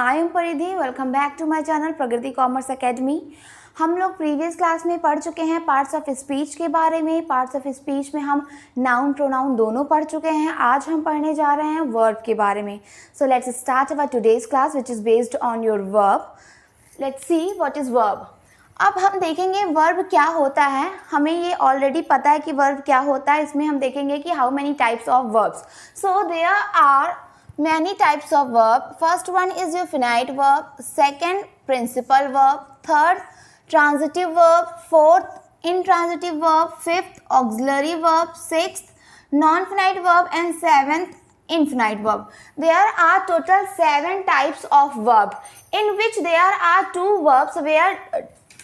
I am Paridhi. Welcome back to my channel Pragati commerce academy. हम लोग previous class में पढ़ चुके हैं पार्ट्स ऑफ स्पीच के बारे में। पार्ट्स ऑफ स्पीच में हम नाउन प्रोनाउन दोनों पढ़ चुके हैं। आज हम पढ़ने जा रहे हैं वर्ब के बारे में। So let's start our today's class which is based on your verb. Let's see what is verb. अब हम देखेंगे वर्ब क्या होता है। हमें ये ऑलरेडी पता है कि वर्ब क्या होता है। इसमें हम देखेंगे कि how many types of verbs. So there are many types of verb. First one is your finite verb, second principal verb, third transitive verb, fourth intransitive verb, fifth auxiliary verb, sixth non-finite verb and seventh infinite verb. There are total 7 types of verb in which there are 2 verbs where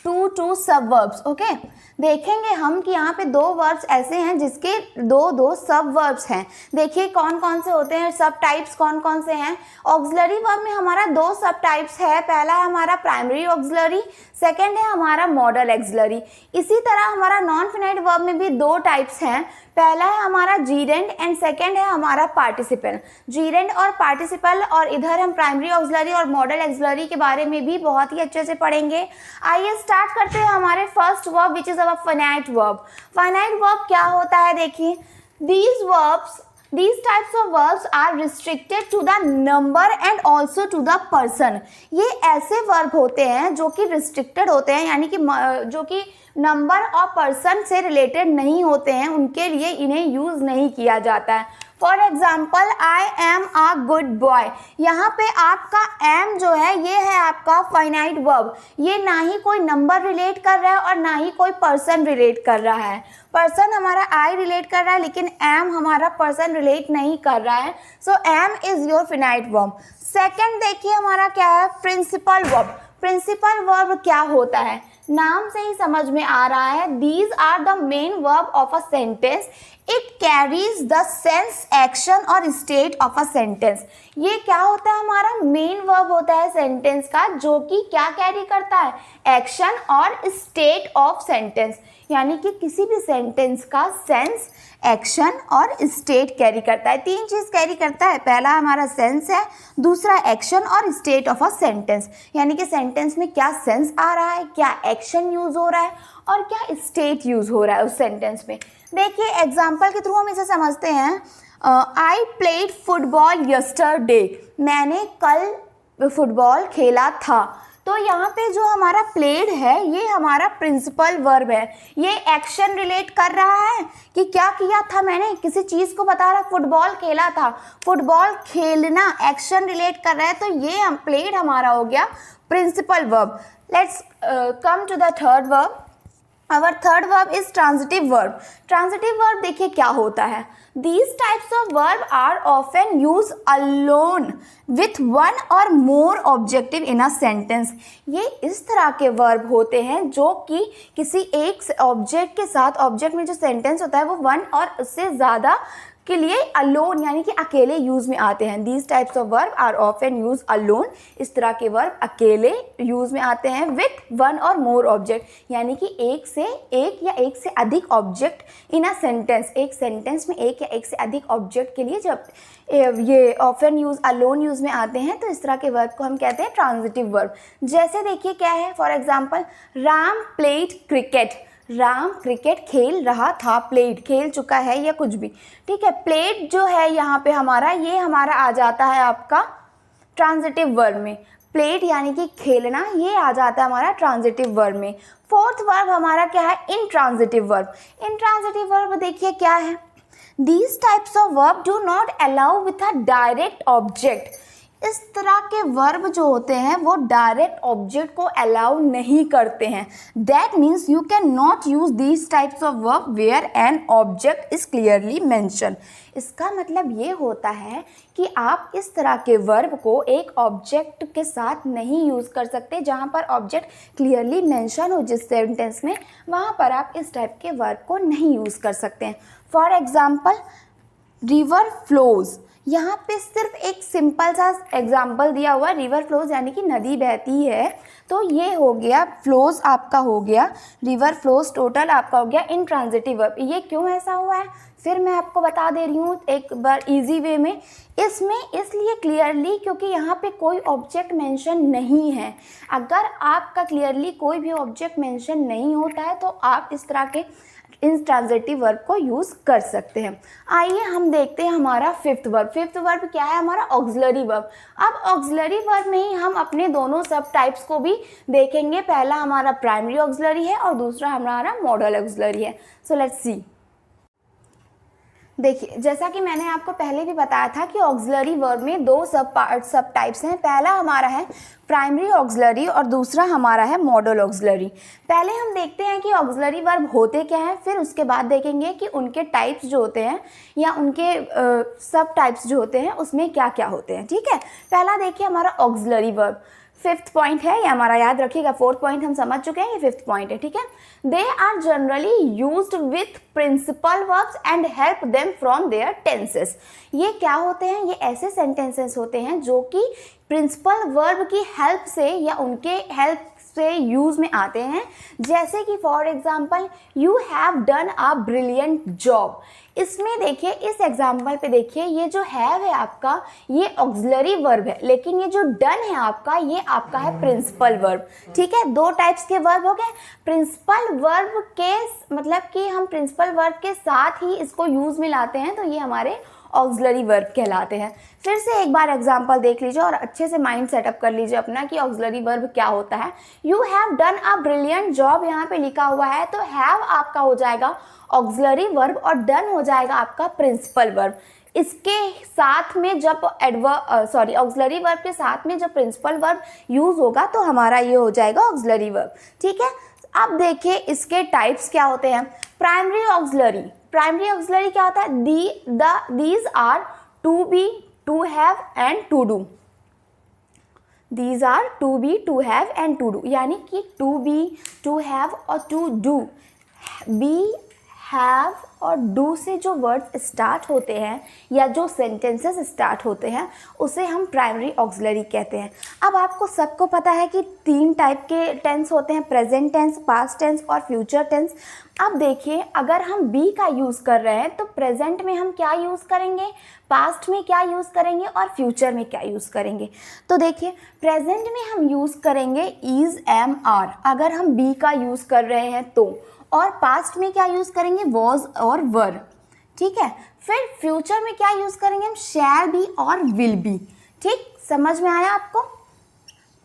two subverbs. Okay, देखेंगे हम कि यहाँ पे 2 verbs ऐसे हैं जिसके दो सब वर्ब्स हैं। देखिए कौन कौन से होते हैं सब टाइप्स, कौन कौन से हैं। ऑक्सिलरी वर्ब में हमारा 2 सब टाइप्स है। पहला है हमारा प्राइमरी ऑक्सिलरी, सेकंड है हमारा मॉडल ऑक्सिलरी। इसी तरह हमारा नॉन फिनाइट वर्ब में भी 2 टाइप्स हैं। पहला है हमारा जीरेंड एंड सेकंड है हमारा पार्टिसिपल। जीरेंड और पार्टिसिपल, और इधर हम प्राइमरी ऑक्सिलरी और मॉडल ऑक्सिलरी के बारे में भी बहुत ही अच्छे से पढ़ेंगे। आइए स्टार्ट करते हैं हमारे first verb which is our finite verb. Finite verb क्या होता है? देखिए these types of verbs are restricted to the number and also to the person. ये ऐसे वर्ब होते हैं जो कि रिस्ट्रिक्टेड होते हैं, यानी कि जो कि नंबर और पर्सन से रिलेटेड नहीं होते हैं, उनके लिए इन्हें यूज़ नहीं किया जाता है। For example I am a good boy. यहाँ पे आपका एम जो है ये है आपका फाइनाइट वर्ब। ये ना ही कोई नंबर रिलेट कर रहा है और ना ही कोई पर्सन रिलेट कर रहा है। पर्सन हमारा आई रिलेट कर रहा है लेकिन एम हमारा पर्सन रिलेट नहीं कर रहा है। So am is your finite verb. Second देखिए हमारा क्या है? Principal verb. प्रिंसिपल वर्ब क्या होता है? नाम से ही समझ में आ रहा है। These are the main verb of a sentence. It carries the sense, action और स्टेट ऑफ अ सेंटेंस। ये क्या होता है? हमारा मेन वर्ब होता है सेंटेंस का, जो कि क्या कैरी करता है? एक्शन और स्टेट ऑफ सेंटेंस, यानी कि किसी भी सेंटेंस का सेंस, एक्शन और स्टेट कैरी करता है। 3 चीज़ कैरी करता है। पहला हमारा सेंस है, दूसरा एक्शन और स्टेट ऑफ अ सेंटेंस, यानी कि सेंटेंस में क्या सेंस आ रहा है, क्या एक्शन यूज़ हो रहा है और क्या स्टेट यूज़ हो रहा है उस सेंटेंस में। देखिए एग्जाम्पल के थ्रू हम इसे समझते हैं। I played football yesterday. मैंने कल फुटबॉल खेला था। तो यहाँ पे जो हमारा प्लेड है ये हमारा प्रिंसिपल वर्ब है। ये एक्शन रिलेट कर रहा है कि क्या किया था मैंने, किसी चीज़ को बता रहा है। फुटबॉल खेला था, फुटबॉल खेलना एक्शन रिलेट कर रहा है, तो ये हम प्लेड हमारा हो गया principal verb. Let's come to the third verb. Our third verb is transitive verb. Transitive verb देखिए क्या होता है? These types of verb are often used alone with one or more objective in a sentence. ये इस तरह के verb होते हैं जो कि किसी एक ऑब्जेक्ट के साथ, ऑब्जेक्ट में जो सेंटेंस होता है वो 1 और उससे ज़्यादा के लिए अलोन यानी कि अकेले यूज़ में आते हैं। These types of verb are often use alone. इस तरह के वर्ब अकेले यूज़ में आते हैं विथ 1 और मोर ऑब्जेक्ट, यानी कि एक या एक से अधिक ऑब्जेक्ट इन अ सेंटेंस। एक सेंटेंस में एक या एक से अधिक ऑब्जेक्ट के लिए जब ये ऑफन यूज अलोन यूज़ में आते हैं तो इस तरह के वर्ब को हम कहते हैं ट्रांजिटिव वर्ब। जैसे देखिए क्या है, for example Ram played cricket. Ram cricket खेल रहा था, प्लेड खेल चुका है या कुछ भी, ठीक है। प्लेड जो है यहाँ पे हमारा, ये हमारा आ जाता है आपका ट्रांजिटिव वर्ब में। प्लेड यानी कि खेलना, ये आ जाता है हमारा ट्रांजिटिव वर्ब में। फोर्थ वर्ब हमारा क्या है? Intransitive verb. इनट्रांजिटिव वर्ब देखिए क्या है? These types of verb do not allow with a direct object. इस तरह के वर्ब जो होते हैं वो डायरेक्ट ऑब्जेक्ट को अलाउ नहीं करते हैं। That means you can not use these types of verb where an object is clearly mention. इसका मतलब ये होता है कि आप इस तरह के वर्ब को एक ऑब्जेक्ट के साथ नहीं यूज़ कर सकते। जहाँ पर ऑब्जेक्ट क्लियरली मेंशन हो जिस सेंटेंस में, वहाँ पर आप इस टाइप के वर्ब को नहीं यूज़ कर सकते हैं। For example river flows. यहाँ पे सिर्फ एक सिंपल सा एग्जाम्पल दिया हुआ है, रिवर फ्लोज यानी कि नदी बहती है। तो ये हो गया फ्लोज आपका हो गया, रिवर फ्लोज टोटल आपका हो गया इनट्रांजिटिव वर्ब। ये क्यों ऐसा हुआ है? फिर मैं आपको बता दे रही हूँ एक बार इजी वे में। इसमें इसलिए क्लियरली क्योंकि यहाँ पे कोई ऑब्जेक्ट मेंशन नहीं है। अगर आपका क्लियरली कोई भी ऑब्जेक्ट मेंशन नहीं होता है तो आप इस तरह के इंट्रांजिटिव वर्ब को यूज़ कर सकते हैं। आइए हम देखते हैं हमारा फिफ्थ वर्ब। फिफ्थ वर्ब क्या है हमारा? Auxiliary verb. अब ऑक्सिलरी वर्ब में ही हम अपने दोनों सब टाइप्स को भी देखेंगे। पहला हमारा प्राइमरी ऑक्सिलरी है और दूसरा हमारा मॉडल ऑक्सिलरी है। So let's see. देखिए, जैसा कि मैंने आपको पहले भी बताया था कि ऑक्सिलरी वर्ब में दो सब टाइप्स हैं। पहला हमारा है प्राइमरी ऑक्सिलरी और दूसरा हमारा है मॉडल ऑक्सिलरी। पहले हम देखते हैं कि ऑक्सिलरी वर्ब होते क्या हैं, फिर उसके बाद देखेंगे कि उनके टाइप्स जो होते हैं या उनके सब टाइप्स जो होते हैं उसमें क्या क्या होते हैं। ठीक है, पहला देखिए हमारा ऑक्सिलरी वर्ब। फिफ्थ पॉइंट है ये हमारा, याद रखिएगा। फोर्थ पॉइंट हम समझ चुके हैं, ये फिफ्थ पॉइंट है। ठीक है, they are generally used with principal verbs and help them from their tenses. ये क्या होते हैं? ये ऐसे सेंटेंसेस होते हैं जो कि प्रिंसिपल वर्ब की हेल्प से या उनके हेल्प से यूज में आते हैं। जैसे कि for example, you have done a brilliant job. इसमें देखिए, इस एग्जाम्पल पे देखिए, ये जो हैव है आपका ये ऑक्सिलरी वर्ब है, लेकिन ये जो डन है आपका ये आपका है प्रिंसिपल वर्ब। ठीक है, दो टाइप्स के वर्ब हो गए। प्रिंसिपल वर्ब के मतलब कि हम प्रिंसिपल वर्ब के साथ ही इसको यूज में लाते हैं, तो ये हमारे ऑक्सिलरी वर्ब कहलाते हैं। फिर से एक बार एग्जांपल देख लीजिए और अच्छे से माइंड सेटअप कर लीजिए अपना कि ऑक्सिलरी वर्ब क्या होता है। You have done a brilliant job यहाँ पे लिखा हुआ है, तो हैव आपका हो जाएगा ऑक्सिलरी वर्ब और डन हो जाएगा आपका प्रिंसिपल वर्ब। इसके साथ में जब ऑक्सिलरी वर्ब के साथ में जब प्रिंसिपल वर्ब यूज होगा तो हमारा ये हो जाएगा ऑक्सिलरी वर्ब। ठीक है, अब देखिए इसके टाइप्स क्या होते हैं। Primary auxiliary. प्राइमरी ऑक्सिलरी क्या होता है? These are to be, to have and to do. These are to be, to have and to do, यानी कि टू बी, टू हैव और टू डू। बी, हैव और डू से जो words start होते हैं या जो सेंटेंसेस स्टार्ट होते हैं उसे हम प्राइमरी ऑक्सिलरी कहते हैं। अब आपको सबको पता है कि तीन टाइप के टेंस होते हैं, प्रेजेंट टेंस, पास्ट टेंस और फ्यूचर टेंस। अब देखिए, अगर हम बी का यूज़ कर रहे हैं तो प्रेजेंट में हम क्या यूज़ करेंगे, पास्ट में क्या यूज़ करेंगे और फ्यूचर में क्या यूज़ करेंगे। तो देखिए, प्रेजेंट में हम यूज़ करेंगे इज़, एम, आर अगर हम बी का यूज़ कर रहे हैं तो, और पास्ट में क्या यूज़ करेंगे, वॉज और वर। ठीक है, फिर फ्यूचर में क्या यूज़ करेंगे हम, शैल बी और विल बी। ठीक, समझ में आया आपको?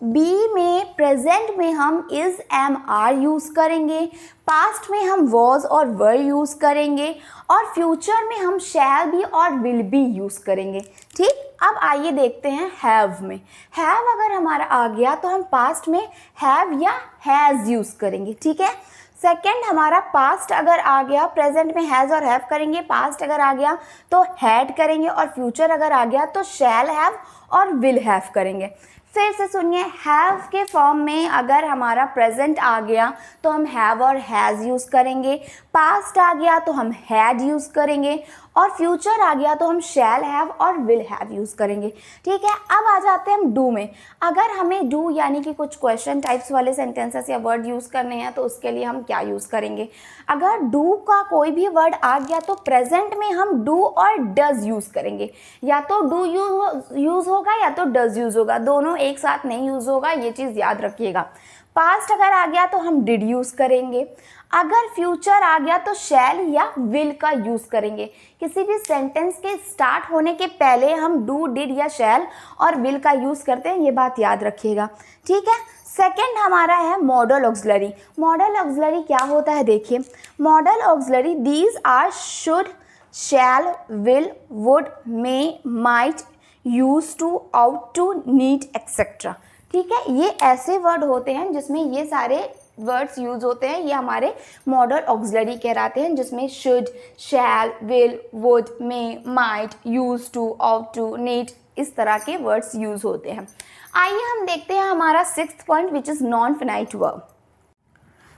बी में प्रेजेंट में हम इज, एम, आर यूज़ करेंगे, पास्ट में हम वॉज और वर यूज़ करेंगे और फ्यूचर में हम शैल बी और विल बी यूज़ करेंगे। ठीक, अब आइए देखते हैं हैव में। हैव अगर हमारा आ गया तो हम पास्ट में हैव या हैज़ यूज़ करेंगे। ठीक है, सेकेंड हमारा पास्ट अगर आ गया, प्रेजेंट में हैज़ और हैव करेंगे, पास्ट अगर आ गया तो हैड करेंगे और फ्यूचर अगर आ गया तो शैल हैव और विल हैव करेंगे। फिर से सुनिए, हैव के फॉर्म में अगर हमारा प्रेजेंट आ गया तो हम हैव और हैज़ यूज़ करेंगे, पास्ट आ गया तो हम हैड यूज़ करेंगे और फ्यूचर आ गया तो हम शैल हैव और विल हैव यूज़ करेंगे। ठीक है, अब आ जाते हैं हम डू में। अगर हमें डू यानी कि कुछ क्वेश्चन टाइप्स वाले सेंटेंसेस या वर्ड यूज़ करने हैं तो उसके लिए हम क्या यूज़ करेंगे। अगर डू का कोई भी वर्ड आ गया तो प्रेजेंट में हम डू और डज यूज़ करेंगे। या तो डू यूज़ होगा या तो डज यूज़ होगा, दोनों एक साथ नहीं यूज़ होगा, ये चीज़ याद रखिएगा। पास्ट अगर आ गया तो हम डिड यूज़ करेंगे। अगर फ्यूचर आ गया तो शैल या विल का यूज़ करेंगे। किसी भी सेंटेंस के स्टार्ट होने के पहले हम डू, डिड या शैल और विल का यूज़ करते हैं, ये बात याद रखिएगा। ठीक है, सेकेंड हमारा है मॉडल ऑक्सिलरी। मॉडल ऑक्सिलरी क्या होता है, देखिए modal auxiliary these are should, shall, will, would, may, might, use to, ought to, need etcetera. ठीक है, ये ऐसे वर्ड होते हैं जिसमें ये सारे वर्ड्स यूज होते हैं, ये हमारे मॉडल ऑक्सिलरी कहलाते हैं, जिसमें should, shall, will, would, may, might, use to, ought to, need इस तरह के वर्ड्स यूज होते हैं। आइए हम देखते हैं हमारा sixth point which is non finite verb.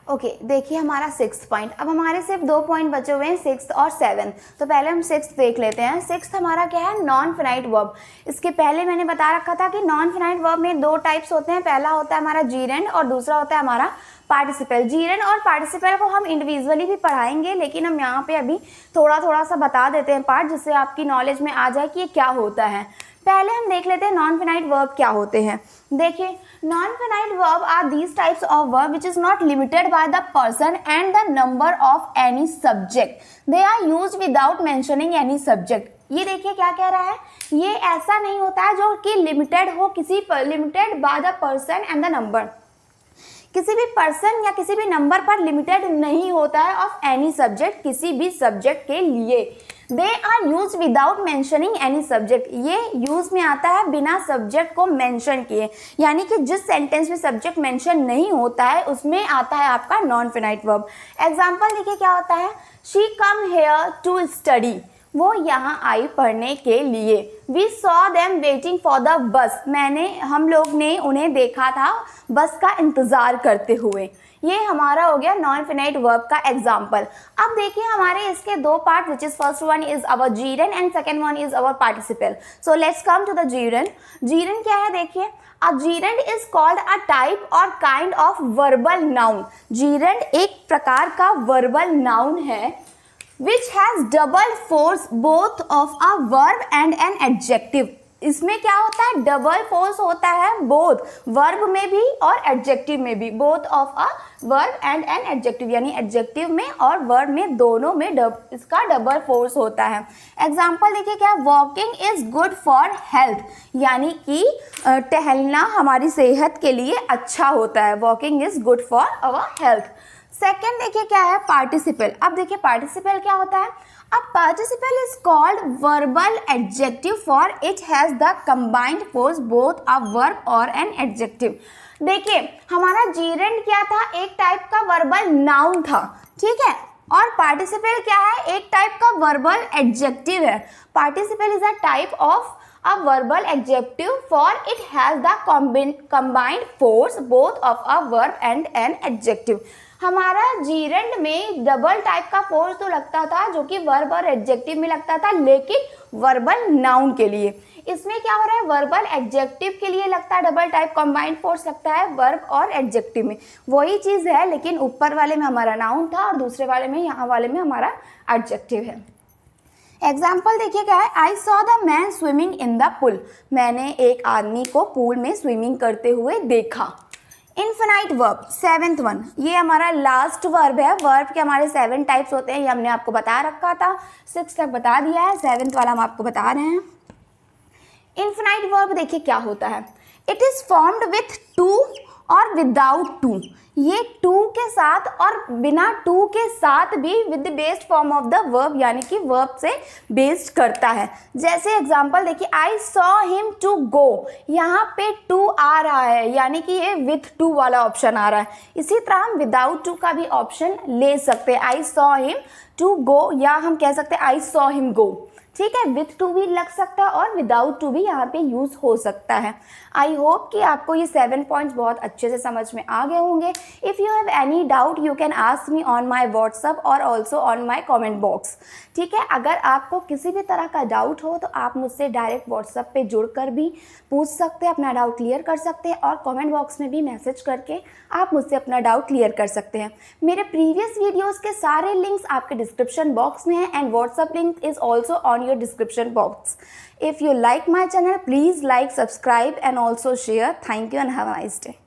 Okay देखिए हमारा 6th पॉइंट, अब हमारे सिर्फ 2 पॉइंट बचे हुए हैं 6th और 7th। तो पहले हम 6th देख लेते हैं। 6th हमारा क्या है, नॉन फिनाइट वर्ब। इसके पहले मैंने बता रखा था कि नॉन फिनाइट वर्ब में 2 टाइप्स होते हैं, पहला होता है हमारा जीरेंड और दूसरा होता है हमारा पार्टिसिपल। जीरेंड और पार्टिसिपल को हम इंडिविजुअली भी पढ़ाएंगे, लेकिन हम यहाँ पे अभी थोड़ा सा बता देते हैं पार्ट, जिससे आपकी नॉलेज में आ जाए कि ये क्या होता है। पहले हम देख लेते हैं नॉन फिनाइट वर्ब क्या होते हैं। देखिए non finite verb are these types of verb which is not limited by the person and the number of any subject. They are used without mentioning any subject. ये देखिए क्या कह रहा है, ये ऐसा नहीं होता है जो कि लिमिटेड हो, limited by the person and the number, किसी भी पर्सन या किसी भी नंबर पर लिमिटेड नहीं होता है ऑफ एनी सब्जेक्ट, किसी भी सब्जेक्ट के लिए। They are use without mentioning any subject. ये यूज में आता है बिना सब्जेक्ट को मेंशन किए, यानी कि जिस सेंटेंस में सब्जेक्ट मेंशन नहीं होता है उसमें आता है आपका नॉन फिनाइट वर्ब। एग्जाम्पल देखिए क्या होता है, she come here to study. वो यहाँ आई पढ़ने के लिए। We saw them waiting for the bus. हम लोग ने उन्हें देखा था बस का इंतज़ार करते हुए। ये हमारा हो गया नॉन फिनाइट वर्ब का एग्जाम्पल। अब देखिए हमारे इसके 2 part, which is first one is our gerund and second one is our participle. So let's come to the gerund. Gerund क्या है देखिए, a gerund is called a type और kind of verbal noun. Gerund एक प्रकार का verbal noun है which has double force both of a verb and an adjective। इसमें क्या होता है, डबल फोर्स होता है बोथ वर्ब में भी और एडजेक्टिव में भी, both of a verb and an adjective, यानी एडजेक्टिव में और वर्ब में दोनों में इसका डबल फोर्स होता है। एग्जाम्पल देखिए क्या, walking is good for health, यानी कि टहलना हमारी सेहत के लिए अच्छा होता है। Walking is good for our health. Second देखिए क्या है, पार्टिसिपल। अब देखिए पार्टिसिपल क्या होता है, अब participle is called verbal adjective for it has the combined force both a verb और एन एडजेक्टिव। देखिए हमारा जीरेंड क्या था, एक टाइप का वर्बल नाउन था, ठीक है, और पार्टिसिपल क्या है, एक टाइप का वर्बल एडजेक्टिव है। Participle is a type of a verbal adjective for it has the combined force both of a verb and an adjective। हमारा जीरेंड में डबल टाइप का फोर्स तो लगता था जो कि वर्ब और एडजेक्टिव में लगता था, लेकिन वर्बल नाउन के लिए इसमें क्या हो रहा है, वर्बल एडजेक्टिव के लिए लगता है डबल टाइप कंबाइंड फोर्स लगता है वर्ब और एडजेक्टिव में, वही चीज़ है, लेकिन ऊपर वाले में हमारा नाउन था और दूसरे वाले में, यहाँ वाले में हमारा एडजेक्टिव है। एग्जाम्पल देखिए क्या है, I saw the man swimming in the pool. मैंने एक आदमी को पूल में स्विमिंग करते हुए देखा। इनफिनाइट वर्ब, 7th वन, ये हमारा लास्ट वर्ब है। वर्ब के हमारे 7 टाइप्स होते हैं, ये हमने आपको बता रखा था, 6 तक बता दिया है, 7th वाला हम आपको बता रहे हैं। इनफिनाइट वर्ब देखिए क्या होता है, it is formed with to और विदाउट टू। ये टू के साथ और बिना टू के साथ भी with based form of the verb, यानी कि वर्ब से बेस्ड करता है। जैसे एग्जांपल देखिए, I saw him to go, यहाँ पे टू आ रहा है, यानी कि ये विथ टू वाला ऑप्शन आ रहा है। इसी तरह हम विदाउट टू का भी ऑप्शन ले सकते हैं, I saw him to go, या हम कह सकते हैं आई सॉ हिम गो, ठीक है, विथ टू भी लग सकता है और विदाउट टू भी यहाँ पे यूज हो सकता है। आई होप कि आपको ये 7 पॉइंट्स बहुत अच्छे से समझ में आ गए होंगे। If you have any doubt you can ask me on my WhatsApp और also on my comment box, ठीक है। अगर आपको किसी भी तरह का डाउट हो तो आप मुझसे डायरेक्ट व्हाट्सअप पे जुड़कर भी पूछ सकते हैं, अपना डाउट क्लियर कर सकते हैं, और कॉमेंट बॉक्स में भी मैसेज करके आप मुझसे अपना डाउट क्लियर कर सकते हैं। मेरे प्रीवियस वीडियोज़ के सारे लिंक्स आपके डिस्क्रिप्शन बॉक्स में हैं, and WhatsApp link is also on your description box. If you like my channel, please like, subscribe and also share. Thank you and have a nice day.